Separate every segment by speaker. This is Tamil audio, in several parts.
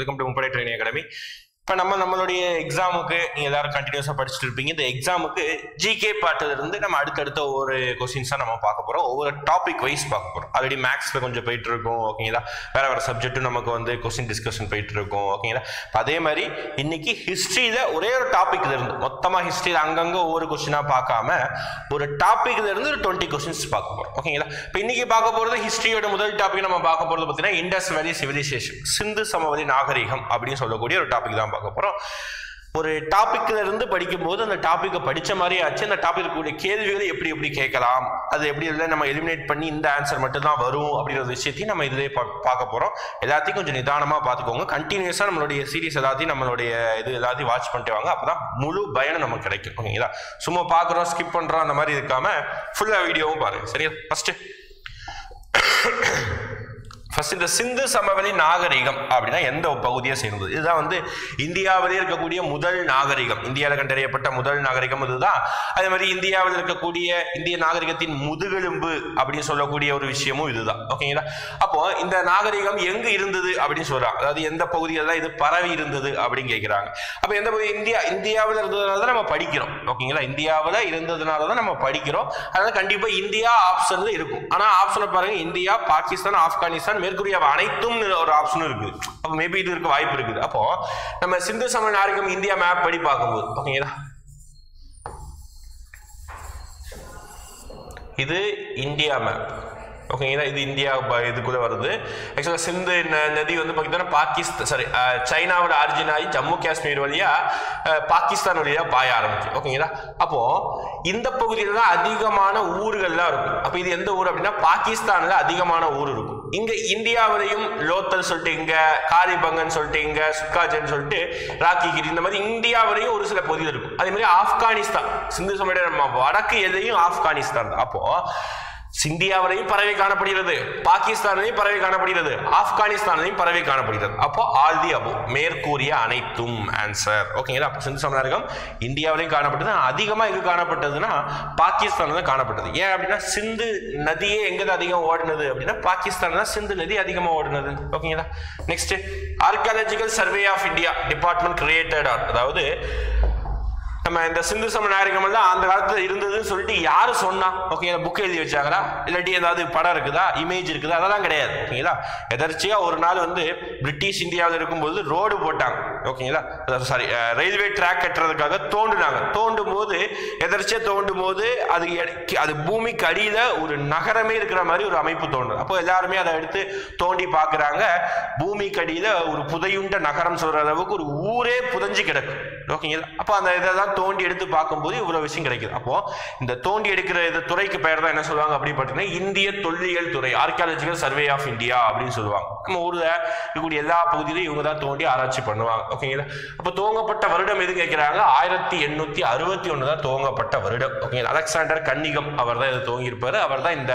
Speaker 1: வெல்கம் டு முப்படை ட்ரைனிங் அகாடமி. இப்போ நம்மளுடைய எக்ஸாமுக்கு நீங்கள் எல்லாரும் கண்டினியூஸாக படிச்சுட்டு இருப்பீங்க. இந்த எக்ஸாமுக்கு ஜிகே பாட்டிலிருந்து நம்ம அடுத்தடுத்த ஒவ்வொரு கொஸ்டின்ஸாக நம்ம பார்க்க போகிறோம். ஒவ்வொரு டாபிக் வைஸ் பார்க்க போகிறோம். ஆல்ரெடி மேக்ஸில் கொஞ்சம் போயிட்டு இருக்கோம், ஓகேங்களா. வேறு சப்ஜெக்ட்டும் நமக்கு வந்து கொஸ்டின் டிஸ்கஷன் போயிட்டு இருக்கோம், ஓகேங்களா. அதே மாதிரி இன்னைக்கு ஹிஸ்ட்ரியில் ஒரே ஒரு டாபிக்ல இருந்து மொத்தமாக ஹிஸ்ட்ரியில் அங்கங்கே ஒவ்வொரு கொஸ்டினாக பார்க்காம ஒரு டாபிக்ல இருந்து ஒரு 20 கொஸ்டின்ஸ் பார்க்க போகிறோம், ஓகேங்களா. இப்போ இன்னைக்கு பார்க்க போகிறது ஹிஸ்ட்ரியோட முதல் டாபிக் நம்ம பார்க்க போகிறது பார்த்தீங்கன்னா இண்டஸ் வேலி சிவிலைசேஷன், சிந்து சமவெளி நாகரிகம் அப்படின்னு சொல்லக்கூடிய ஒரு டாபிக் தான் பார்க்க போறோம். ஒரு டாபிக்ல இருந்து படிக்கும்போது அந்த டாபிக்கை படிச்ச மாதிரி ஆச்சு. அந்த டாபிக் கூடிய கேள்விகளை எப்படி எப்படி கேட்கலாம், அது எப்படி இல்லை நம்ம எலிமினேட் பண்ணி இந்த ஆன்சர் மட்டும் தான் வரும் அப்படிங்கிற விஷயத்தையும் நம்ம இதிலே பார்க்க போறோம். எல்லாத்தையும் கொஞ்சம் நிதானமா பார்த்துக்கோங்க. கண்டினியூஸா நம்மளுடைய சீரிஸ் எல்லாத்தையும் நம்மளுடைய இது எல்லாத்தையும் வாட்ச் பண்ணிட்டு வாங்க. அப்பதான் முழு பயனும் நமக்கு கிடைக்கும், ஓகேங்களா. சும்மா பார்க்குறோம் ஸ்கிப் பண்றோம் அந்த மாதிரி இருக்காம ஃபுல்லா வீடியோவும் பாருங்க, சரியா. ஃபர்ஸ்ட் இந்த சிந்து சமவெளி நாகரிகம் அப்படின்னா எந்த பகுதியை சேர்ந்தது? இதுதான் வந்து இந்தியாவிலே இருக்கக்கூடிய முதல் நாகரிகம், இந்தியாவில் கண்டறியப்பட்ட முதல் நாகரிகம் இதுதான். அதே மாதிரி இந்தியாவில் இருக்கக்கூடிய இந்திய நாகரிகத்தின் முதுகெலும்பு அப்படின்னு சொல்லக்கூடிய ஒரு விஷயமும் இதுதான், ஓகேங்களா. அப்போ இந்த நாகரிகம் எங்கு இருந்தது அப்படின்னு சொல்றாங்க, அதாவது எந்த பகுதியில் தான் இது பரவி இருந்தது அப்படின்னு கேட்கிறாங்க. அப்போ எந்த பகுதி? இந்தியாவில் இருந்ததுனால தான் நம்ம படிக்கிறோம், ஓகேங்களா. இந்தியாவில் இருந்ததுனால தான் நம்ம படிக்கிறோம். அதனால கண்டிப்பா இந்தியா ஆப்ஷன்ல இருக்கும். ஆனா ஆப்ஷனை பாருங்க, இந்தியா, பாகிஸ்தான், ஆப்கானிஸ்தான், மேற்கூறிய அனைத்தும் ஒரு ஆப்ஷனும் இருக்குது. அப்ப மேபி இது இருக்க வாய்ப்பு இருக்குது. அப்போ நம்ம சிந்து சமவெளி நாகரிகம் இந்தியா மேப் படி பார்க்கும்போது, ஓகேங்களா, இது இந்தியா மேப், ஓகேங்களா. இது இந்தியா இதுக்குள்ள வருது. ஆக்சுவலா சிந்து நதி வந்து பார்த்தீங்கன்னா பாகிஸ்தான் சைனாவோட ஆரிஜின் ஆகி ஜம்மு காஷ்மீர் வழியா பாகிஸ்தான் வழியா பாய ஆரம்பிச்சு, ஓகேங்களா. அப்போ இந்த பகுதியில் தான் அதிகமான ஊர்கள்லாம் இருக்கும். அப்போ இது எந்த ஊர் அப்படின்னா பாகிஸ்தான்ல அதிகமான ஊர் இருக்கும். இங்க இந்தியாவிலையும் லோத்தல் சொல்லிட்டு, இங்க காரிபங்கன் சொல்லிட்டு, இங்க சுக்காஜன் சொல்லிட்டு, ராக்கிகிரி, இந்த மாதிரி இந்தியாவிலையும் ஒரு சில பகுதிகள் இருக்கும். அதே மாதிரி ஆப்கானிஸ்தான், சிந்து சமவெளி வடக்கு எல்லையும் ஆப்கானிஸ்தான் தான். அப்போ இந்தியாவிலையும் பறவை காணப்படுகிறது, பாகிஸ்தானிலையும் பறவை காணப்படுகிறது, ஆப்கானிஸ்தானிலையும் பறவை காணப்படுகிறது. அப்போ ஆல் தி அபோவ், மேற்கூறிய அனைத்தும் ஆன்சர், ஓகேங்களா. அப்போ சிந்து சமவெளி நாகரிகம் இந்தியாவிலையும் காணப்பட்டது, அதிகமாக எங்க காணப்பட்டதுன்னா பாகிஸ்தான்ல தான் காணப்பட்டது. ஏன் அப்படின்னா சிந்து நதியே எங்க அதிகம் ஓடினது அப்படின்னா பாகிஸ்தான் தான் சிந்து நதி அதிகமா ஓடினது, ஓகேங்களா. Next, archaeological survey of India department created, அதாவது நம்ம இந்த சிந்து சமவெளி நாகரிகம் எல்லாம் அந்த காலத்துல இருந்ததுன்னு சொல்லிட்டு யாரு சொன்னா? ஓகேங்களா. புக் எழுதி வச்சாங்களா, இல்லாட்டி ஏதாவது படம் இருக்குதா, இமேஜ் இருக்குதா? அதெல்லாம் கிடையாது, ஓகேங்களா. எதர்ச்சியா ஒரு நாள் வந்து பிரிட்டிஷ் இந்தியாவில் இருக்கும்போது ரோடு போட்டாங்க, ஓகேங்களா. சாரி, ரயில்வே ட்ராக் கட்டுறதுக்காக தோண்டுனாங்க. தோண்டும் போது எதர்ச்சியா தோண்டும் போது அது பூமிக்கு அடியில ஒரு நகரமே இருக்கிற மாதிரி ஒரு அமைப்பு தோன்றும். அப்போ எல்லாருமே அதை எடுத்து தோண்டி பாக்குறாங்க. பூமிக்கு அடியில ஒரு புதையுண்ட நகரம் சொல்ற அளவுக்கு ஒரு ஊரே புதைஞ்சு கிடக்கும், ஓகேங்களா. அப்போ அந்த இதெல்லாம் தோண்டி எடுத்து பார்க்கும்போது இவ்வளவு விஷயம் கிடைக்குது. அப்போ இந்த தோண்டி எடுக்கிற இந்த துறைக்கு பெயர் தான் என்ன சொல்லுவாங்க அப்படின்னு பார்த்தீங்கன்னா இந்திய தொல்லியல் துறை, ஆர்கியாலஜிக்கல் சர்வே ஆஃப் இந்தியா அப்படின்னு சொல்லுவாங்க. நம்ம ஊர்ல இருக்கக்கூடிய எல்லா பகுதியிலும் இவங்க தான் தோண்டி ஆராய்ச்சி பண்ணுவாங்க, ஓகேங்களா. அப்போ துவங்கப்பட்ட வருடம் எது கேட்கிறாங்க? 1861 தான் துவங்கப்பட்ட வருடம், ஓகேங்களா. அலெக்சாண்டர் கன்னிகம் அவர் தான் இதை துவங்கி இருப்பாரு. அவர் தான் இந்த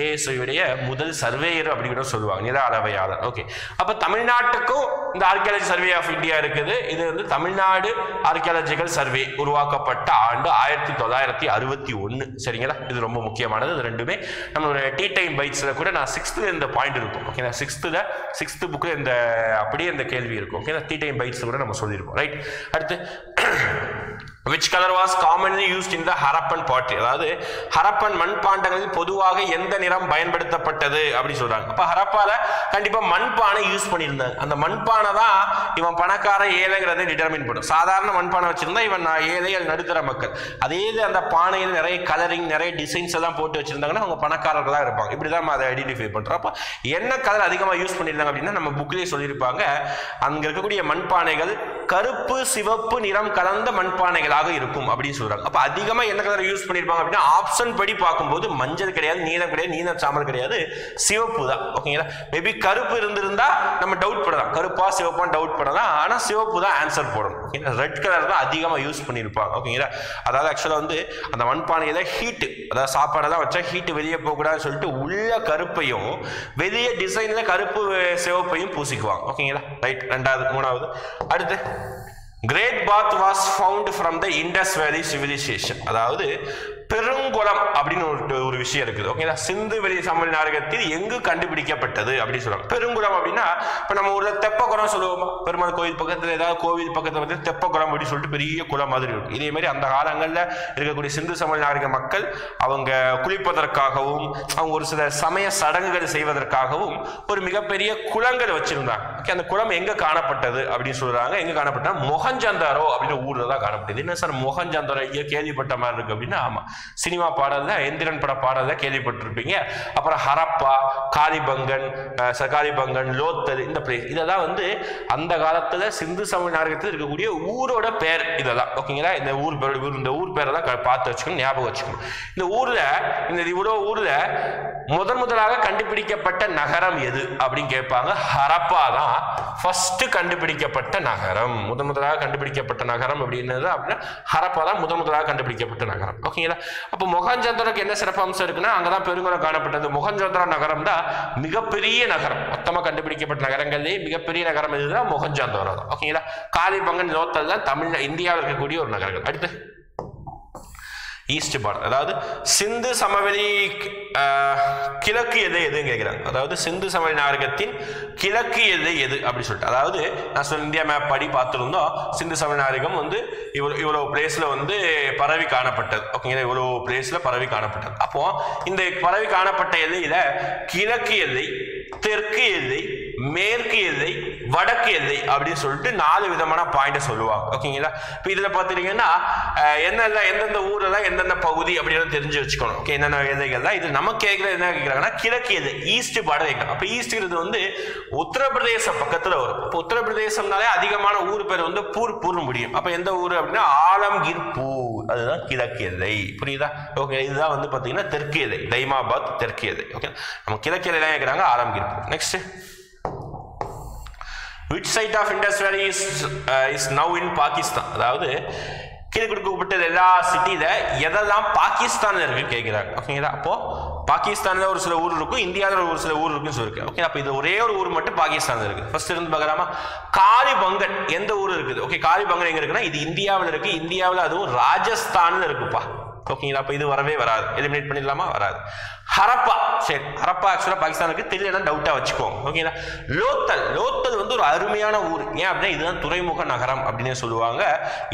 Speaker 1: ஏஎஸ்ஐயுடைய முதல் சர்வேயர் அப்படின்னு சொல்லுவாங்க, நில அளவையாளர், ஓகே. அப்ப தமிழ்நாட்டுக்கும் இந்த ஆர்கியாலஜி சர்வே ஆஃப் இந்தியா இருக்குது. இது வந்து தமிழ்நாடு ஆர்கியாலஜிக்கல் சர்வே உருவாக்கப்பட்ட ஆண்டு 1961, சரிங்களா. இது ரொம்ப முக்கியமானது. இது ரெண்டுமே நம்மளோட டீ டைம் பைட்ஸ்ல கூட நான் 6th இந்த பாயிண்ட் இருக்கும், ஓகே. 6th புக்ல இந்த அப்படியே இந்த கேள்வி இருக்கும், ஓகே. டீ டைம் பைட்ஸ் கூட நம்ம சொல்லியிருப்போம், ரைட். அடுத்து, which color was commonly used in the Harappan pottery, அதாவது ஹரப்பன் மண்பாண்டங்களில் பொதுவாக எந்த நிறம் பயன்படுத்தப்பட்டது அப்படி சொல்றாங்க. அப்ப ஹரப்பால கண்டிப்பா மண்பானை யூஸ் பண்ணியிருந்தாங்க. அந்த மண்பானை தான் இவன் பணக்கார ஏழைங்கிறதை டிட்டர்மின் பண்ணும். சாதாரண மண்பானை வச்சிருந்தா இவன் ஏழை நடுத்தர மக்கள். அதே அந்த பானையில் நிறைய கலரிங், நிறைய டிசைன்ஸ் எல்லாம் போட்டு வச்சிருந்தாங்கன்னா அவங்க பணக்காரர்களா இருப்பாங்க. இப்படிதான் நம்ம அதை ஐடென்டிஃபை பண்றோம். அப்ப என்ன கலர் அதிகமா யூஸ் பண்ணியிருந்தாங்க அப்படின்னா நம்ம புக்லயே சொல்லியிருப்பாங்க, அங்க இருக்கக்கூடிய மண்பானைகள் கருப்பு சிவப்பு நிறம் கலந்த மண்பானைகளாக இருக்கும் அப்படின்னு சொல்றாங்க. அப்ப அதிகமா என்ன கலர் யூஸ் பண்ணிருப்பாங்க அப்படின்னா ஆப்ஷன் படி பார்க்கும்போது மஞ்சள் கிடையாது, நீலம் கிடையாது, நீலம் சாம்பல் கிடையாது, சிவப்பு தான், ஓகேங்களா. மேபி கருப்பு இருந்திருந்தா நம்ம டவுட் பண்ணலாம், கருப்பா சிவப்பா டவுட் பண்ணலாம். ஆனா சிவப்பு தான் ஆன்சர் போடணும், ஓகேங்களா. ரெட் கலர் தான் அதிகமா யூஸ் பண்ணிருப்பாங்க, ஓகேங்களா. அதாவது ஆக்சுவலா வந்து அந்த மண்பானையில ஹீட், அதாவது சாப்பாடெல்லாம் வச்சா ஹீட் வெளியே போகக்கூடாதுன்னு சொல்லிட்டு உள்ள கருப்பையும் வெளியே டிசைன்ல கருப்பு சிவப்பையும் பூசிக்குவாங்க, ஓகேங்களா. ரைட். மூணாவது. அடுத்து, Great Bath was found from the Indus Valley civilization, அதாவது பெரும் பெருங்குளம் அப்படின்னு ஒரு விஷயம் இருக்குது. ஓகேங்களா, சிந்து வெளி சமவெளி நாகரிகத்தில் எங்கு கண்டுபிடிக்கப்பட்டது அப்படின்னு சொல்லுவாங்க. பெருங்குளம் அப்படின்னா இப்ப நம்ம ஊர்ல தெப்பக்குளம் சொல்லுவோமா, பெருமாள் கோயில் பக்கத்துல ஏதாவது கோவில் பக்கத்துல வந்து தெப்பக்குளம் அப்படின்னு சொல்லிட்டு பெரிய குளம் மாதிரி இருக்கும். இதே மாதிரி அந்த காலங்கள்ல இருக்கக்கூடிய சிந்து சமவெளி நாகரிக மக்கள் அவங்க குளிப்பதற்காகவும் அவங்க ஒரு சில சமய சடங்குகள் செய்வதற்காகவும் ஒரு மிகப்பெரிய குளங்கள் வச்சிருந்தாங்க. அந்த குளம் எங்க காணப்பட்டது அப்படின்னு சொல்றாங்க. எங்க காணப்பட்டா மொஹஞ்சந்தாரோ அப்படின்னு ஊர்ல தான் காணப்பட்டது. என்ன சார் மொஹஞ்சந்தாரோ கேள்விப்பட்ட மாதிரி இருக்கு அப்படின்னா, ஆமா, சினிமா பாடல்ல எந்திரன் பட பாடல்ல கேள்விப்பட்டிருப்பீங்க. அப்புறம் ஹரப்பா, காலிபங்கன், லோத்தல், இந்த பிளேஸ் இதெல்லாம் வந்து அந்த காலத்துல சிந்து சமவெளி நாகரிகத்தில் இருக்கக்கூடிய ஊரோட பேர் இதெல்லாம். ஓகேங்களா, இந்த ஊர் பேரை தான் பார்த்து வச்சுக்கணும், ஞாபகம் வச்சுக்கணும். இந்த ஊர்ல இவ்வளவு ஊர்ல முதலாக கண்டுபிடிக்கப்பட்ட நகரம் எது அப்படின்னு கேட்பாங்க. ஹரப்பா தான் ஃபர்ஸ்ட் கண்டுபிடிக்கப்பட்ட நகரம். முதலாக கண்டுபிடிக்கப்பட்ட நகரம் அப்படின்னது அப்படின்னா ஹரப்பா தான் முதலாக கண்டுபிடிக்கப்பட்ட நகரம். ஓகேங்களா, அப்போ மொஹஞ்சதாரோக்கு என்ன சிறப்பம்சம் இருக்குன்னா, அங்கதான் பெருங்குளம் காணப்பட்டது. மொஹஞ்சதாரோ நகரம் தான் மிகப்பெரிய நகரம். மொத்தமா கண்டுபிடிக்கப்பட்ட நகரங்கள்லேயே மிகப்பெரிய நகரம் இதுதான் மொஹஞ்சதாரோ தான். ஓகேங்களா, காலிபங்கன், லோத்தல் தான் இந்தியாவில் இருக்கக்கூடிய ஒரு நகரங்கள். அடுத்து ஈஸ்ட் பார்டர், அதாவது சிந்து சமவெளி கிழக்கு எதுன்னு கேட்கிறாங்க. அதாவது சிந்து சமவெளி நாகரிகத்தின் கிழக்கு எது அப்படி சொல்லிட்டு, அதாவது நான் சொன்ன இந்தியா மேப் படி பார்த்துருந்தோம். சிந்து சமவெளி நாகரிகம் வந்து இவ்வளவு பிளேஸ்ல வந்து பரவி காணப்பட்டது. ஓகேங்களா, இவ்வளவு பிளேஸ்ல பரவி காணப்பட்டது. அப்போ இந்த பரவி காணப்பட்ட எல்லையில கிழக்கு எல்லை, தெற்கு எல்லை, மேற்கு எல்லை, வடக்கு எல்லை அப்படின்னு சொல்லிட்டு 4 விதமான பாயிண்ட சொல்லுவாங்க. ஓகேங்களா, இப்ப இதுல பாத்தீங்கன்னா எந்தெந்த ஊரெல்லாம் எந்தெந்த பகுதி அப்படின்னு தெரிஞ்சு வச்சுக்கணும். ஓகே, என்னென்ன எல்லைகள் தான் இது. நமக்கு கேட்கறது என்ன கேட்கறாங்கன்னா கேட்கிறாங்கன்னா கிழக்கு எல்லை, ஈஸ்ட் பார்டர் கேட்கலாம். அப்ப ஈஸ்ட்ங்கிறது வந்து உத்தரப்பிரதேச பக்கத்துல வரும். இப்போ உத்தரப்பிரதேசம்னாலே அதிகமான ஊர் பேர் வந்து பூர் முடியும். அப்ப எந்த ஊர் அப்படின்னா ஆலம்கீர் பூர், அதுதான் கிழக்கு எல்லை. புரியுதா? ஓகே, இதுதான் வந்து பாத்தீங்கன்னா தெற்கு எல்லை, தைமாபாத் தெற்கு எல்லை. ஓகே, நம்ம கிழக்கு எல்லை தான் கேட்கறாங்க, Alamgirpur. Next, which site of Indus Valley is now in Pakistan? அதாவது கீழே கொடுக்கப்பட்ட எல்லா சிட்டியில எதெல்லாம் பாகிஸ்தான்ல இருக்கு கேட்கிறாங்க. ஓகேங்களா, அப்போ பாகிஸ்தான்ல ஒரு சில ஊர் இருக்கும், இந்தியாவில் ஒரு சில ஊர் இருக்குன்னு சொல்லிருக்கு. ஓகே, அப்ப இது ஒரே ஒரு ஊர் மட்டும் பாகிஸ்தான்ல இருக்கு. ஃபர்ஸ்ட் இருந்து பார்க்கலாமா, காலிபங்கன் எந்த ஊர் இருக்குது? ஓகே, காலிபங்கன் எங்க இருக்குன்னா இது இந்தியாவில் இருக்கு. இந்தியாவில் அதுவும் ராஜஸ்தான்ல இருக்குப்பா. ஓகேங்களா, அப்ப இது வரவே வராது, எலிமினேட் பண்ணிடலாமா? வராது. ஹரப்பா, சரி, ஹரப்பா ஆக்சுவலா பாகிஸ்தானுக்கு தெரியல, டவுட்டா வச்சுக்கோங்க. ஓகேங்களா, லோத்தல் வந்து ஒரு அருமையான ஊர். ஏன் அப்படின்னா இதுதான் துறைமுக நகரம் அப்படின்னு சொல்லுவாங்க.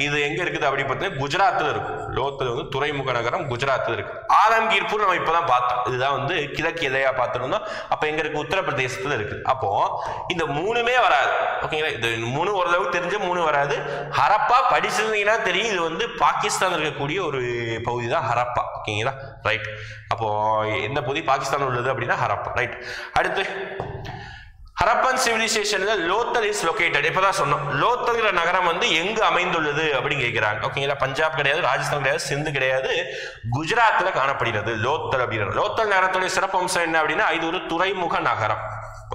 Speaker 1: இது எங்க இருக்குது அப்படி பார்த்தீங்கன்னா குஜராத்ல இருக்கும். லோத்தல் வந்து துறைமுக நகரம், குஜராத்ல இருக்கு. ஆலம்கீர்பூர் நம்ம இப்பதான் பார்த்தோம், இதுதான் வந்து கிழக்கு எல்லையா பார்த்துருந்தோம். அப்ப எங்க இருக்கு? உத்தரப்பிரதேசத்துல இருக்கு. அப்போ இந்த 3மே வராது. ஓகேங்களா, இது 3 ஓரளவுக்கு தெரிஞ்ச 3 வராது. ஹரப்பா படிச்சிருந்தீங்கன்னா தெரியும், இது வந்து பாகிஸ்தான் இருக்கக்கூடிய ஒரு பகுதி தான் ஹரப்பா. ஓகேங்களா, ரைட். அப்போ எந்த பகுதி பாகிஸ்தான் உள்ளது அப்படின்னா ஹரப்பா, ரைட். அடுத்து ஹரப்பன் சிவிலைசேஷன்ல லோத்தல் இஸ் லொகேட்டட். இப்பதான் சொன்னோம், லோத்தல்ங்கிற நகரம் வந்து எங்கு அமைந்துள்ளது அப்படின்னு கேட்கிறாங்க. ஓகேங்களா, பஞ்சாப் கிடையாது, ராஜஸ்தான் கிடையாது, சிந்து கிடையாது, குஜராத்ல காணப்படுகிறது லோத்தல் அப்படிங்கிற. லோத்தல் நகரத்துடைய சிறப்பம்சம் என்ன அப்படின்னா இது ஒரு துறைமுக நகரம்.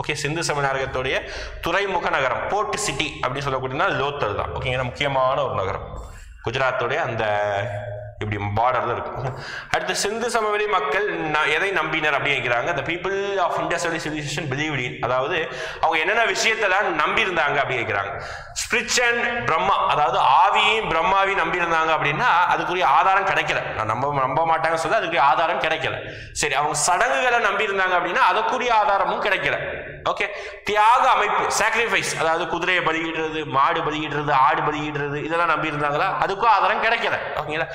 Speaker 1: ஓகே, சிந்து சமவெளி நாகரிகத்துடைய துறைமுக நகரம், போர்ட் சிட்டி அப்படின்னு சொல்லக்கூடியதுனா லோத்தல் தான். ஓகேங்களா, முக்கியமான ஒரு நகரம், குஜராத்துடைய அந்த இப்படி பார்டர்ல இருக்கும். அடுத்து சிந்து சமவெளி மக்கள் எதை நம்பினர் அப்படி கேட்கிறாங்க. the people of Indus Valley civilization believed in, அதாவது அவங்க என்னென்ன விஷயத்தெல்லாம் நம்பி இருந்தாங்க அப்படி கேட்கிறாங்க. ஸ்பிரிச் அண்ட் பிரம்மா, அதாவது ஆவியும் பிரம்மாவையும் நம்பி இருந்தாங்க அப்படின்னா அதுக்குரிய ஆதாரம் கிடைக்கல. நம்ப மாட்டாங்க சொல்ல, அதுக்குரிய ஆதாரம் கிடைக்கல. சரி, அவங்க சடங்குகளை நம்பி இருந்தாங்க அப்படின்னா அதுக்குரிய ஆதாரமும் கிடைக்கல. ஓகே, தியாக அமைப்பு, சாக்ரிஃபைஸ், அதாவது குதிரையை பலியிடுறது, மாடு பலியிடுறது, ஆடு பலியிடுறது, இதெல்லாம் நம்பி இருந்தாங்களா? அதுக்கும் ஆதாரம் கிடைக்கல. ஓகேங்களா,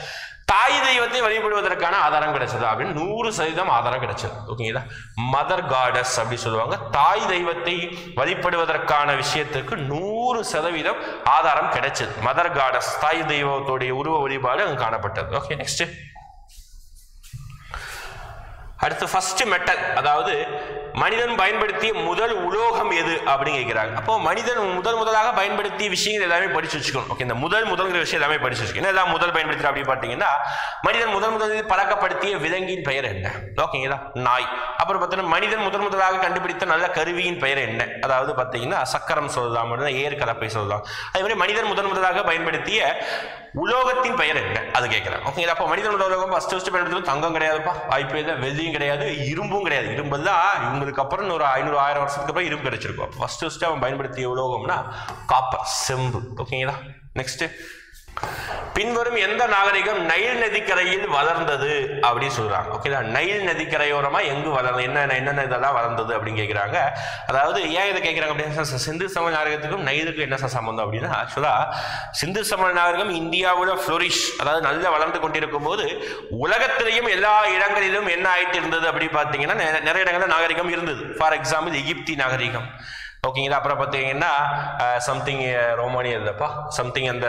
Speaker 1: தாய் தெய்வத்தை வழிபடுவதற்கான ஆதாரம் கிடைச்சது அப்படின்னு 100% ஆதாரம் கிடைச்சது. ஓகேங்களா, மதர் காடஸ் அப்படி சொல்லுவாங்க. தாய் தெய்வத்தை வழிபடுவதற்கான விஷயத்துக்கு 100% ஆதாரம் கிடைச்சது. மதர் காடஸ், தாய் தெய்வத்துடைய உருவ வழிபாடு அங்கு காணப்பட்டது. Okay, next. அடுத்து ஃபர்ஸ்ட் மெட்டல், அதாவது மனிதன் பயன்படுத்திய முதல் உலோகம் எது அப்படின்னு கேட்கிறாங்க. அப்போ மனிதன் முதலாக பயன்படுத்திய விஷயங்கள் எல்லாமே படிச்சு வச்சுக்கணும். ஓகே, இந்த முதல்ங்கிற விஷயம் எல்லாமே படிச்சு வச்சுக்கணும். எல்லாம் முதல் பயன்படுத்துற அப்படின்னு பார்த்தீங்கன்னா மனிதன் முதலில் பழக்கப்படுத்திய விலங்கின் பெயர் என்ன? ஓகேங்களா, நாய். அப்புறம் பார்த்தீங்கன்னா மனிதன் முதலாக கண்டுபிடித்த நல்ல கருவியின் பெயர் என்ன? அதாவது பார்த்தீங்கன்னா சக்கரம் சொல்லலாம், ஏர் கலப்பை சொல்லலாம். அதே மாதிரி மனிதன் முதலாக பயன்படுத்திய உலோகத்தின் பெயர் என்ன அது கேட்கிறாங்க. ஓகேங்களா, அப்போ மனிதன் உலோகம் ஃபர்ஸ்ட் பயன்படுத்துறது தங்கம் கிடையாதுப்பா, வாய்ப்பே இல்லை. வெள்ளியும் கிடையாது, இரும்பும் கிடையாது. இரும்பெல்லாம் இவங்களுக்கு அப்புறம் ஒரு 500-1000 வருஷத்துக்கு அப்புறம் இரும்பு கிடைச்சிருக்கும். ஃபர்ஸ்ட் அவன் பயன்படுத்திய உலோகம்னா காப்பர், செம்பு. ஓகேங்களா, நெக்ஸ்ட் பின்வரும் எந்த நாகரிகம் நைல் நதிக்கரையில் வளர்ந்தது அப்படின்னு சொல்றாங்க. ஓகேங்களா, நைல் நதிக்கரையோரமா எங்கு வளர்ந்து என்னென்ன இதெல்லாம் வளர்ந்தது அப்படின்னு கேட்கிறாங்க. அதாவது ஏன் இதை கேட்கிறாங்க அப்படின்னா, சிந்து சமவெளி நாகரிகத்துக்கும் நைலுக்கும் என்ன சம்பந்தம் அப்படின்னா, ஆக்சுவலா சிந்து சமவெளி நாகரிகம் இந்தியாவோட ஃப்ளோரிஷ், அதாவது நல்ல வளர்ந்து கொண்டிருக்கும் போது உலகத்திலையும் எல்லா இடங்களிலும் என்ன ஆயிட்டு இருந்தது அப்படி பார்த்தீங்கன்னா நிறைய இடங்கள்ல நாகரிகம் இருந்தது. ஃபார் எக்ஸாம்பிள் எகிப்தி நாகரிகம். ஓகேங்களா, அப்புறம் பார்த்தீங்கன்னா சம்திங் ரோமானியா இருந்தப்பா சம்திங் அந்த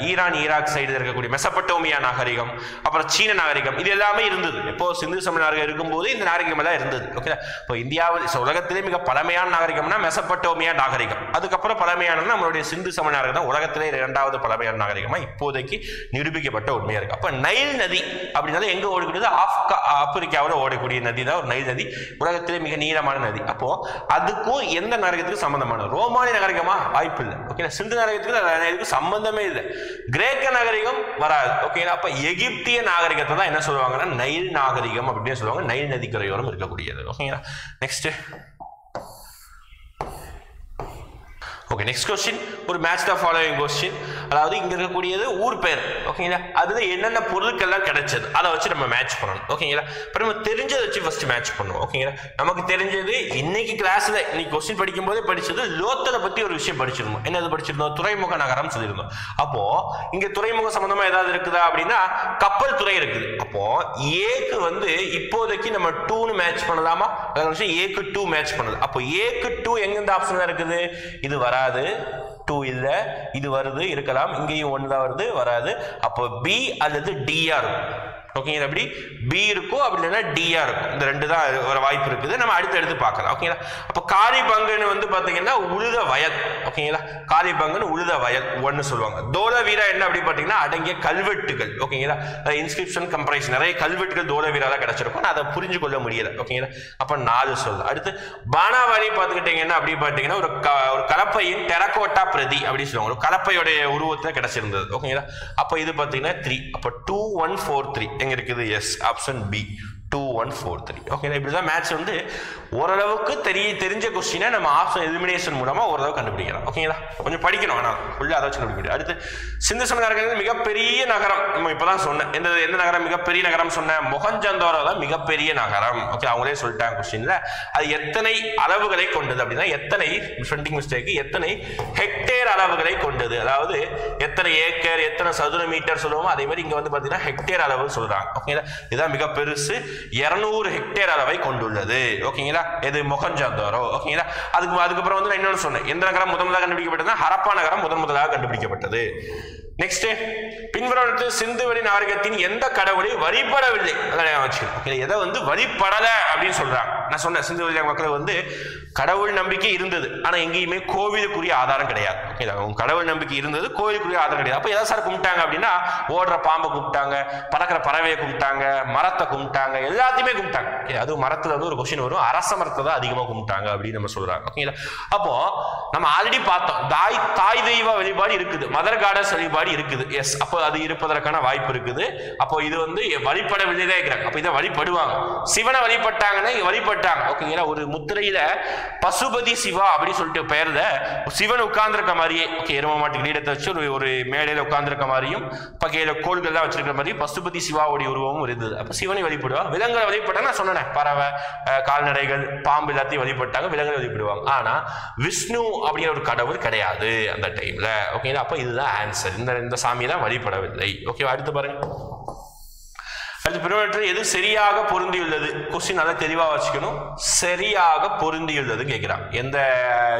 Speaker 1: ஈரான் ஈராக் சைடு இருக்கக்கூடிய மெசபட்டோமியா நாகரிகம், அப்புறம் சீன நாகரிகம், இது எல்லாமே இருந்தது. இப்போ சிந்து சமவெளி நாகரிகம் இருக்கும்போது இந்த நாகரிகம் எல்லாம் இருந்தது. ஓகே, இப்போ இந்தியாவில் உலகத்திலே மிக பழமையான நாகரிகம்னா மெசபட்டோமியா நாகரிகம். அதுக்கப்புறம் பழமையான நம்மளுடைய சிந்து சமவெளி நாகரிகம் தான் உலகத்திலே 2வது பழமையான நாகரிகமா இப்போதைக்கு நிரூபிக்கப்பட்ட உண்மையா இருக்கு. அப்ப நைல் நதி அப்படின்னால எங்க ஓடக்கூடியது? ஆப்பிரிக்காவில் ஓடக்கூடிய நதி தான் ஒரு நைல் நதி, உலகத்திலே மிக நீளமான நதி. அப்போ அதுக்கும் எந்த நாகரிகத்துக்கு சம்பந்தமான? ரோமானிய நாகரிகமா? வாய்ப்பு இல்லை. ஓகே, சிந்து நாகரிகத்துக்கு சம்பந்தமே இல்லை. கிரேக்க நாகரிகம் வராது. ஓகே, அப்ப எகிப்திய நாகரிகத்தை தான் என்ன சொல்லுவாங்கன்னா நைல் நாகரிகம் அப்படின்னு சொல்லுவாங்க. நைல் நதிக்கரையோரம் இருக்கக்கூடியது. ஓகேங்களா, நெக்ஸ்ட். ஓகே, நெக்ஸ்ட் கொஸ்டின் ஒரு மேட்ச் த ஃபாலோயிங் கொஸ்டின். அதாவது இங்க இருக்கக்கூடியது ஊர் பேர். ஓகேங்களா, அதுல என்னென்ன பொருட்கள்லாம் கிடைச்சது அதை வச்சு நம்ம மேட்ச் பண்ணணும். ஓகேங்களா, இப்போ நம்ம தெரிஞ்சதை வச்சு ஃபர்ஸ்ட் மேட்ச் பண்ணுவோம். ஓகேங்களா, நமக்கு தெரிஞ்சது இன்னைக்கு கிளாஸ்ல இன்னைக்கு கொஸ்டின் படிக்கும் போதே படிச்சது லோத்தலை பத்தி ஒரு விஷயம் படிச்சிருந்தோம். என்னது படிச்சிருந்தோம்? துறைமுக நகரம் சொல்லியிருந்தோம். அப்போ இங்க துறைமுக சம்பந்தமா ஏதாவது இருக்குதா அப்படின்னா கப்பல் துறை இருக்குது. அப்போ ஏக்கு வந்து இப்போதைக்கு நம்ம 2ன்னு மேட்ச் பண்ணலாமா? ஏக்கு 2 மேட்ச் பண்ணலாம். அப்போ ஏக்கு 2 எங்கெந்த ஆப்ஷன் இருக்குது? இது வராது, 2 இல்ல, இது வருது இருக்கலாம், இங்கேயும் 1 தான் வருது, வராது. அப்போ பி அல்லது டிஆ இருக்கும். ஓகேங்களா, அப்படி பி இருக்கும், அப்படி இல்லைன்னா டிஆ இருக்கும். இந்த 2 தான் ஒரு வாய்ப்பு இருக்குது. நம்ம அடுத்து பார்க்கலாம். ஓகேங்களா, அப்போ காரி பங்குன்னு வந்து பாத்தீங்கன்னா உழுத வயல். ஓகேங்களா, காரி பங்குன்னு உழுத வயல் 1 சொல்லுவாங்க. தோல வீரா என்ன அப்படி பாத்தீங்கன்னா அடங்கிய கல்வெட்டுகள். ஓகேங்களா, இன்ஸ்கிரிப்ஷன் கம்பரைஸ் நிறைய கல்வெட்டுகள் தோல வீரால கிடைச்சிருக்கும், அதை புரிஞ்சு கொள்ள முடியல. ஓகேங்களா, அப்ப 4 சொல்லு. அடுத்து பானாவளி பார்த்துக்கிட்டீங்கன்னா அப்படி பார்த்தீங்கன்னா ஒரு கலப்பையின் டெரகோட்டா பிரதி அப்படி சொல்லுவாங்க. ஒரு கலப்பையோடைய உருவத்தில் கிடைச்சிருந்தது. ஓகேங்களா, அப்போ இது பார்த்தீங்கன்னா 3. அப்போ 2143 எங்க இருக்குது? Yes, option B 2143. ஓகே, இப்படிதான் மேட்ச் வந்து ஓரளவுக்கு தெரிஞ்ச கொஸ்டினை நம்ம ஆப்ஷன் எலிமினேஷன் மூலமா ஓரளவு கண்டுபிடிக்கலாம். ஓகேங்களா, கொஞ்சம் படிக்கணும், ஆனால் ஃபுல்லா அதை வச்சு கண்டுபிடிக்கும். அடுத்து சிந்து சமவெளி நாகரிகத்தில் மிகப்பெரிய நகரம் நம்ம இப்பதான் சொன்னேன். எந்த நகரம் மிகப்பெரிய நகரம் சொன்னேன்? மொஹஞ்சதாரோ தான் மிகப்பெரிய நகரம். ஓகே, அவங்களே சொல்லிட்டாங்க கொஸ்டின்ல. அது எத்தனை அளவுகளை கொண்டது அப்படின்னா எத்தனை மிஸ்டேக் எத்தனை ஹெக்டேர் அளவுகளை கொண்டது, அதாவது எத்தனை ஏக்கர் எத்தனை சதுர மீட்டர் சொல்லுவோமோ அதே மாதிரி இங்க வந்து பாத்தீங்கன்னா ஹெக்டேர் அளவு சொல்றாங்க. ஓகேங்களா, இதுதான் மிக பெருசு, 200 ஹெக்டேர் அளவை கொண்டுள்ளது. ஓகேங்களா, இது மொஹஞ்சதாரோ. ஓகேங்களா, அதுக்கப்புறம் வந்து நான் இன்னொன்று சொன்னேன். எந்த நகரம் முதலாக கண்டுபிடிக்கப்பட்டது? ஹரப்பா நகரம் முதலாக கண்டுபிடிக்கப்பட்டது. நெக்ஸ்ட், பின்வரும் சிந்துவெளி நாகரிகத்தின் எந்த கடவுளை வழிபடவில்லை? எதை வந்து வழிபடல அப்படின்னு சொல்றாங்க. நான் சொன்னேன் சிந்துவெளி மக்கள் வந்து கடவுள் நம்பிக்கை இருந்தது, ஆனா எங்கேயுமே கோவிலுக்குரிய ஆதாரம் கிடையாது. கடவுள் நம்பிக்கை இருந்தது, கோவிலுக்குரிய ஆதாரம் கிடையாது. அப்ப எதாவது சார் கும்பிட்டாங்க அப்படின்னா ஓடுற பாம்பை கும்பிட்டாங்க, பறக்கிற பறவையை கும்பிட்டாங்க, மரத்தை கும்பிட்டாங்க, எல்லாத்தையுமே கும்பிட்டாங்க. அது மரத்துல வந்து ஒரு கொஸ்டின் வரும், அரச மரத்தை தான் அதிகமா கும்பிட்டாங்க அப்படின்னு நம்ம சொல்றாங்க. ஓகேங்களா, அப்போ நம்ம ஆல்ரெடி பார்த்தோம் தாய் தெய்வ வழிபாடு இருக்குது, மதர் காடஸ் வழிபாடு இருக்குது. எஸ், அப்போ அது இருப்பதற்கான வாய்ப்பு இருக்குது. அப்போ இது வந்து வழிபடவில்லை தான் இருக்கிறாங்க. அப்போ இதை வழிபடுவாங்க. சிவனை வழிபட்டாங்கன்னா வழிபட்டாங்க. ஓகேங்களா, ஒரு முத்திரையில பசுபதி சிவா அப்படின்னு சொல்லிட்டு பெயர்ல சிவன் உட்கார்ந்துருக்க மாதிரியே, ஓகே, எரும மாட்டு கிரீடத்தை வச்சு ஒரு மேடையில உட்கார்ந்துருக்க மாதிரியும் பகையில கோள்கள் தான் வச்சிருக்கிற மாதிரியும் பசுபதி சிவாவுடைய உருவமும் இருந்தது. அப்ப சிவனை வழிபடுவாங்க. விலங்குகளை வழிபட்டாங்க. நான் சொன்னேன், பறவை, கால்நடைகள், பாம்பு எல்லாத்தையும் வழிபட்டாங்க, விலங்குகளை வழிபடுவாங்க. ஆனா விஷ்ணு அப்படிங்கிற ஒரு கடவுள் கிடையாது அந்த டைம்ல. ஓகேங்களா, அப்ப இதுதான் ஆன்சர். இந்த சாமியை தான் வழிபடவில்லை. ஓகே, அடுத்து பாருங்க. அடுத்து பிறவற்றை எது சரியாக பொருந்தியுள்ளது? கொஸ்டின் நல்லா தெளிவா வச்சுக்கணும். சரியாக பொருந்தியுள்ளது கேட்கிறான். எந்த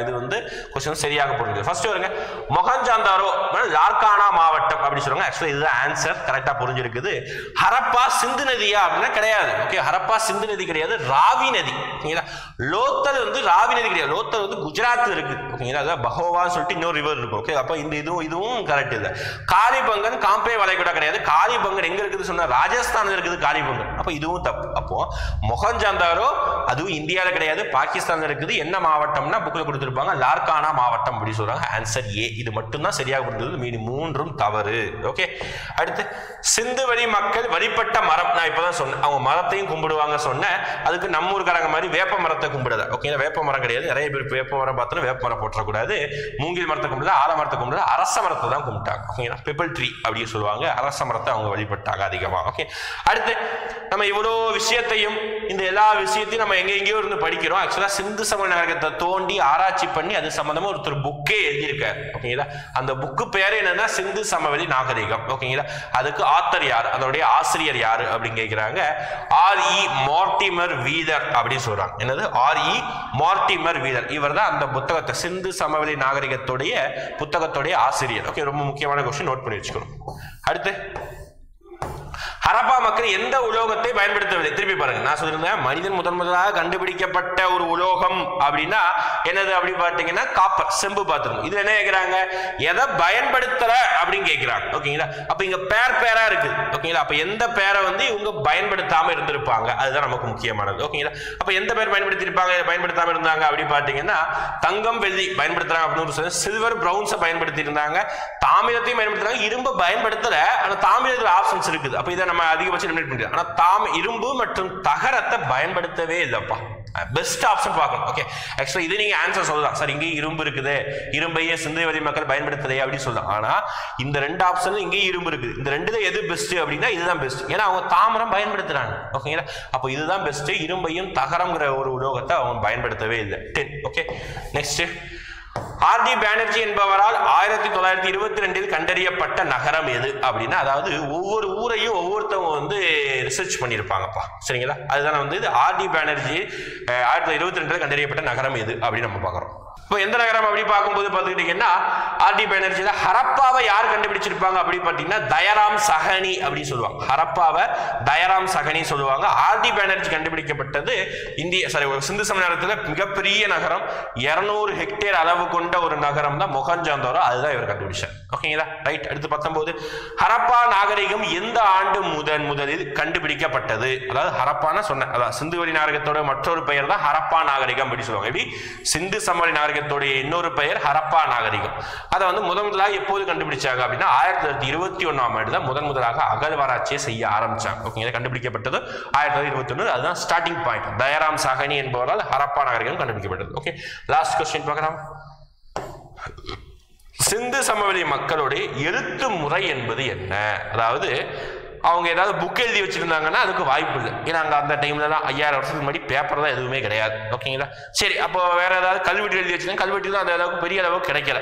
Speaker 1: இது வந்து கொஸ்டின் சரியாக பொருந்தியது? ஃபர்ஸ்ட் வருங்க, மொஹஞ்சதாரோ லார்கானா மாவட்டம் அப்படி சொல்றாங்க. ஆக்சுவலா இதுதான் ஆன்சர், கரெக்டா புரிஞ்சிருக்குது. ஹரப்பா சிந்து நதியா அப்படின்னா கிடையாது. ஓகே, ஹரப்பா சிந்து நதி கிடையாது, ராவி நதி. ஓகேங்களா, லோத்தல் வந்து ராவி நதி கிடையாது, லோத்தல் வந்து குஜராத்ல இருக்கு. ஓகேங்களா, அதாவது பகோவான்னு சொல்லிட்டு இன்னொரு ரிவர் இருக்கும். ஓகே, அப்ப இதுவும் கரெக்ட் இல்லை. காலிபங்கன் காம்பே வளைகுடா கிடையாது. காலிபங்கன் எங்க இருக்குது சொன்னா ராஜஸ்தான் இருக்குது காலிபங்கர். அப்போ இதுவும் தப்பு. அப்போ மொஹஞ்சதாரோ அதுவும் இந்தியாவில் கிடையாது, பாகிஸ்தான்ல இருக்குது. என்ன மாவட்டம்னா புக்கில் கொடுத்துருப்பாங்க லார்கானா மாவட்டம் அப்படி சொல்றாங்க. Answer A. இது மட்டும்தான் சரியாக கொடுத்தது, மீதி மூன்றும் தவறு. ஓகே, அடுத்து சிந்து வெளி மக்கள் வழிபட்ட மரம். நான் இப்பதான் சொன்னேன் அவங்க மரத்தையும் கும்பிடுவாங்க சொன்னேன். அதுக்கு நம்ம ஊருக்காரங்க மாதிரி வேப்ப மரத்தை கும்பிடுதா. ஓகே, வேப்ப மரம் கிடையாது. நிறைய பேர் வேப்ப மரம் பார்த்தோன்னா வேப்ப மரம் போட்டக்கூடாது. மூங்கில் மரத்தை கும்பிடுதா, ஆலமரத்தை கும்பிடுதா, அரச மரத்தை தான் கும்பிட்டாங்க. ஓகேங்களா, பிப்பிள் ட்ரீ அப்படின்னு சொல்லுவாங்க. அரச மரத்தை அவங்க வழிபட்டாங்க அதிகமாக. ஓகே, அடுத்து நம்ம இவ்வளோ விஷயத்தையும் இந்த எல்லா விஷயத்தையும் நம்ம எங்கேயோ இருந்து படிக்கிறோம். ஆக்சுவலா சிந்து சமவெளி நாகரிகத்தை தோண்டி ஆராய்ச்சி பண்ணி அது சம்பந்தமா ஒருத்தர் புக்கே எழுதியிருக்காரு. ஓகேங்களா, அந்த புக்கு பேர் என்னன்னா சிந்து சமவெளி நாகரிகம். ஓகேங்களா, அதுக்கு ஆத்தர் யார், அதனுடைய ஆசிரியர் யாரு அப்படின்னு கேட்கிறாங்க. R.E. மார்டிமர் வீதர் அப்படின்னு சொல்றாங்க. என்னது? R.E. மார்டிமர் வீதர். இவர் தான் அந்த புத்தகத்தை சிந்து சமவெளி நாகரிகத்துடைய புத்தகத்துடைய ஆசிரியர். ஓகே, ரொம்ப முக்கியமான கொஸ்டின், நோட் பண்ணி வச்சுக்கணும். அடுத்து ஹரப்பா மக்கள் எந்த உலோகத்தை பயன்படுத்தவில்லை? திருப்பி பாருங்க, நான் சொல்லியிருந்தேன் மனிதன் முதலாக கண்டுபிடிக்கப்பட்ட ஒரு உலோகம் அப்படின்னா என்னது அப்படின்னு பார்த்தீங்கன்னா காப்பர், செம்பு பாத்திரம். இதுல என்ன கேட்கிறாங்க, எதை பயன்படுத்தல அப்படின்னு கேட்கிறாங்க. ஓகேங்களா, அப்ப இங்க பேரா இருக்கு. ஓகேங்களா, அப்ப எந்த பேரை வந்து இவங்க பயன்படுத்தாம இருந்திருப்பாங்க, அதுதான் நமக்கு முக்கியமானது. ஓகேங்களா, அப்ப எந்த பேர் பயன்படுத்தாம இருந்தாங்க அப்படின்னு பார்த்தீங்கன்னா தங்கம் வெள்ளி பயன்படுத்துறாங்க அப்படின்னு சொல்லி, சில்வர் பிரவுன்ஸை பயன்படுத்தி இருந்தாங்க, தாமிரத்தையும் பயன்படுத்துறாங்க, இரும்பு பயன்படுத்தல. ஆனா தாமிரத்துல ஆப்ஷன்ஸ் இருக்குது. அப்ப இதை நம்ம அதிகபட்சம் எலிமினேட் பண்ணிடலாம். ஆனா இரும்பு மற்றும் தகரத்தை பயன்படுத்தவே இல்லப்பா. பெஸ்ட் ஆப்ஷன் பார்க்கணும். ஓகே, ஆக்சுவலா இது நீங்க ஆன்சர் சொல்லலாம் சார், இங்கே இரும்பு இருக்குது, இரும்பையே சிந்து வெளி மக்கள் பயன்படுத்தலையே அப்படின்னு சொல்லலாம். ஆனா இந்த ரெண்டு ஆப்ஷன் இங்கே இரும்பு இருக்குது. இந்த ரெண்டுல எது பெஸ்ட் அப்படின்னா இதுதான் பெஸ்ட். ஏன்னா அவங்க தாமிரம் பயன்படுத்துறாங்க. ஓகேங்களா, அப்போ இதுதான் பெஸ்ட். இரும்பையும் தகரம்ங்கிற ஒரு உலோகத்தை அவங்க பயன்படுத்தவே இல்லை. 10. Okay, next R.D. பானர்ஜி என்பவரால் 1922 கண்டறியப்பட்ட நகரம் எது அப்படின்னா, அதாவது ஒவ்வொரு ஊரையும் ஒவ்வொருத்தவங்க வந்து ரிசர்ச் பண்ணியிருப்பாங்கப்பா. சரிங்களா, அதுதான் வந்து இது R.D. பானர்ஜி 1922 கண்டறியப்பட்ட நகரம் எது அப்படின்னு நம்ம பார்க்குறோம். இப்போ எந்த நகரம் அப்படி பார்க்கும்போது பார்த்துக்கிட்டீங்கன்னா R.D. பானர்ஜியில் ஹரப்பாவை யார் கண்டுபிடிச்சிருப்பாங்க அப்படி பார்த்தீங்கன்னா தயாராம் சஹனி அப்படின்னு சொல்லுவாங்க. ஹரப்பாவை தயாராம் சஹனி சொல்லுவாங்க. R.D. பானர்ஜி கண்டுபிடிக்கப்பட்டது சிந்து சமவெளியில் மிகப்பெரிய நகரம், 200 ஹெக்டேர் அளவு கொண்ட ஒரு நகரம் தான் மொஹஞ்சதாரோ. அதுதான் இவர் கண்டுபிடிச்சார். ஓகேங்களா, ரைட். அடுத்து 19 ஹரப்பா நாகரிகம் எந்த ஆண்டு முதலில் கண்டுபிடிக்கப்பட்டது? அதாவது ஹரப்பான சொன்ன அதாவது சிந்து வெளி நாகரிகத்தோட மற்றொரு பெயர் தான் ஹரப்பா நாகரிகம் அப்படி சொல்லுவாங்க. எப்படி சிந்து சமவெளி நாகரிகத்தோடைய இன்னொரு பெயர் ஹரப்பா நாகரிகம். அதை வந்து முதலாக எப்போது கண்டுபிடிச்சாங்க அப்படின்னா 1921ஆம் ஆண்டு தான் முதலாக அகழ்வாராய்ச்சியை செய்ய ஆரம்பிச்சாங்க. ஓகேங்களா, கண்டுபிடிக்கப்பட்டது 1921. அதுதான் ஸ்டார்டிங் பாயிண்ட். தயாராம் சஹனி என்பவரால் ஹரப்பா நாகரிகம் கண்டுபிடிக்கப்பட்டது. ஓகே, லாஸ்ட் क्वेश्चन பார்க்கலாம். சிந்து சமவெளி மக்களுடைய எழுத்து முறை என்பது என்ன? அதாவது அவங்க ஏதாவது புக் எழுதி வச்சிருந்தாங்கன்னா அதுக்கு வாய்ப்பு இல்லை. ஏன்னா அங்கே அந்த டைம்லலாம் 5000 வருஷத்துக்கு முன்னாடி பேப்பர் தான் எதுவுமே கிடையாது. ஓகேங்களா, சரி. அப்போ வேற ஏதாவது கல்வெட்டு எழுதி வச்சிருந்தாங்க, கல்வெட்டு தான் அந்த அளவுக்கு பெரிய அளவுக்கு கிடைக்கல.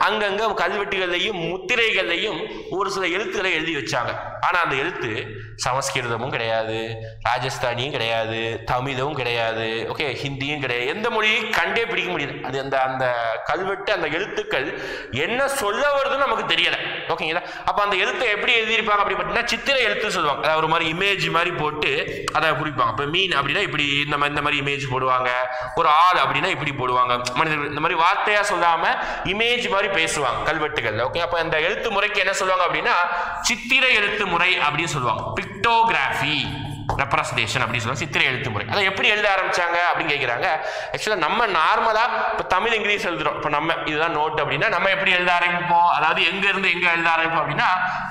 Speaker 1: அங்கங்கே கல்வெட்டுகளையும் முத்திரைகளையும் ஒரு சில எழுத்துக்களை எழுதி வச்சாங்க. ஆனால் அந்த எழுத்து சமஸ்கிருதமும் கிடையாது, ராஜஸ்தானியும் கிடையாது, தமிழும் கிடையாது, ஓகே, ஹிந்தியும் கிடையாது. எந்த மொழியும் கண்டே பிடிக்க முடியல. அது அந்த அந்த கல்வெட்டு அந்த எழுத்துக்கள் என்ன சொல்ல வருதுன்னு நமக்கு தெரியல. ஓகேங்களா, அப்போ அந்த எழுத்தை எப்படி எழுதியிருப்பாங்க அப்படி பார்த்தீங்கன்னா சித்திரை எழுத்து சொல்லுவாங்க. அதாவது ஒரு மாதிரி இமேஜ் மாதிரி போட்டு அதை குறிப்பாங்க. இப்போ மீன் அப்படின்னா இப்படி இந்த மாதிரி இமேஜ் போடுவாங்க. ஒரு ஆள் அப்படின்னா இப்படி போடுவாங்க. மனிதர்கள் இந்த மாதிரி வார்த்தையா சொல்லாம இமேஜ் மாதிரி பேசுவாங்க கல்வெட்டுகள்ல. ஓகே, அப்போ அந்த எழுத்து முறைக்கு என்ன சொல்லுவாங்க அப்படின்னா சித்திரை எழுத்து முறை அப்படின்னு சொல்லுவாங்க. பிக்டோகிராஃபி ரெப்ரசன்டேஷன் அப்படின்னு சொல்லுவாங்க, சித்திரை எழுத்து முறை. அதை எப்படி எழுத ஆரம்பிச்சாங்க அப்படின்னு கேட்குறாங்க. ஆக்சுவலாக நம்ம நார்மலாக இப்போ தமிழ் இங்கிலீஷ் எழுதுறோம். இப்போ நம்ம இதுதான் நோட் அப்படின்னா நம்ம எப்படி எழுத ஆரம்பிப்போம்? அதாவது எங்கேருந்து எங்கே எழுத ஆரம்பிப்போம் அப்படின்னா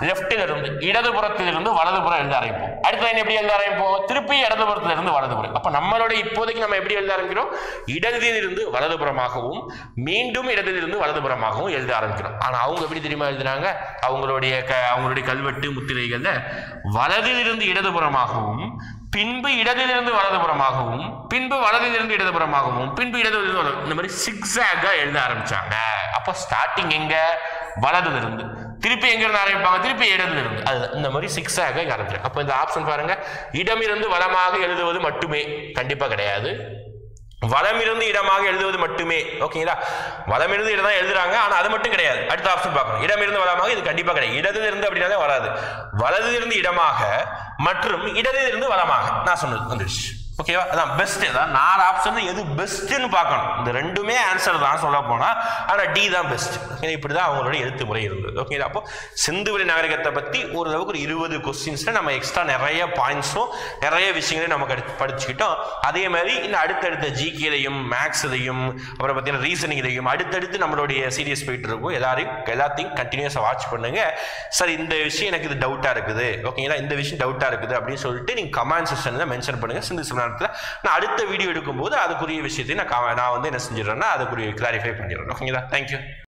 Speaker 1: லெஃப்டிலிருந்து இடதுபுறத்திலிருந்து வலதுபுறம் எழுத ஆரம்பிப்போம். அடுத்த லைன் எப்படி எழுத ஆரம்பிப்போம்? திருப்பி இடதுபுறத்திலிருந்து வலதுபுறம். அப்போ நம்மளோட இப்போதைக்கு நம்ம எப்படி எழுத ஆரம்பிக்கிறோம்? இடதிலிருந்து வலதுபுறமாகவும் மீண்டும் இடதிலிருந்து வலதுபுறமாகவும் எழுத ஆரம்பிக்கிறோம். ஆனால் அவங்க எப்படி தெரியுமா எழுதுனாங்க? அவங்களுடைய கல்வெட்டு முத்திரைகள்ல வலதிலிருந்து இடதுபுறமாகவும் பின்பு இடதிலிருந்து வலதுபுறமாகவும் பின்பு வலதிலிருந்து இடதுபுறமாகவும் பின்பு இடதிலிருந்து இந்த மாதிரி சிக்ஸாகா எழுத ஆரம்பிச்சாங்க. அப்போ ஸ்டார்டிங் எங்க? வலதிலிருந்து. திருப்பி எங்க இருந்து ஆரம்பிப்பாங்க? திருப்பி இடதிலிருந்து. அது இந்த மாதிரி சிக்ஸாகா ஆரம்பிச்சாங்க. அப்போ இந்த ஆப்ஷன் பாருங்க, இடமிருந்து வலமாக எழுதுவது மட்டுமே கண்டிப்பா கிடையாது, வலமிருந்து இடமாக எழுதுவது மட்டுமே. ஓகேங்களா, வலமிருந்து இடம் தான் எழுதுறாங்க, ஆனா அது மட்டும் கிடையாது. அடுத்த ஆப்ஷன் பார்க்கணும். இடமிருந்து வலமாக இது கண்டிப்பா கிடையாது. இடதிலிருந்து அப்படின்னாலே வராது. வலதிலிருந்து இடமாக மற்றும் இடதிலிருந்து வலமாக நான் சொன்னது வந்துடுச்சு. ஓகேவா? அதான் பெஸ்ட். அதான் 4 ஆப்ஷன் எது பெஸ்ட்னு பார்க்கணும். இந்த ரெண்டுமே ஆன்சர் தான் சொல்ல போனா, ஆனா டி தான் பெஸ்ட். இப்படிதான் அவங்களோட எழுத்து முறை இருந்தது. ஓகேங்களா? அப்போ சிந்துவெளி நாகரிகத்தை பத்தி ஓரளவுக்கு ஒரு 20 கொஸ்டின்ஸ்ல நம்ம எக்ஸ்ட்ரா நிறைய பாயிண்ட்ஸும் நிறைய விஷயங்களையும் நம்ம படிச்சுக்கிட்டோம். அதே மாதிரி இன்னும் அடுத்தடுத்த ஜிகேலையும் மேக்ஸ்லையும் அப்புறம் பார்த்தீங்கன்னா ரீசனிங்லையும் அடுத்தடுத்து நம்மளுடைய சீரியஸ் போயிட்டு இருக்கும். எல்லாத்தையும் கண்டினியூஸாக வாட்ச் பண்ணுங்க. சார் இந்த விஷயம் எனக்கு இது டவுட்டா இருக்குது, ஓகேங்களா, இந்த விஷயம் டவுட்டா இருக்குது அப்படின்னு சொல்லிட்டு நீங்க கமெண்ட் செக்ஷன்ல மென்ஷன் பண்ணுங்க. சிந்து நான் அடுத்த வீடியோ எடுக்கும்போது அதுக்குரிய விஷயத்தை நான் வந்து என்ன செஞ்சிடறேன்னா அதுக்குரிய கிளாரிஃபை பண்ணிடுறேன். ஓகேங்களா? தேங்க்யூ.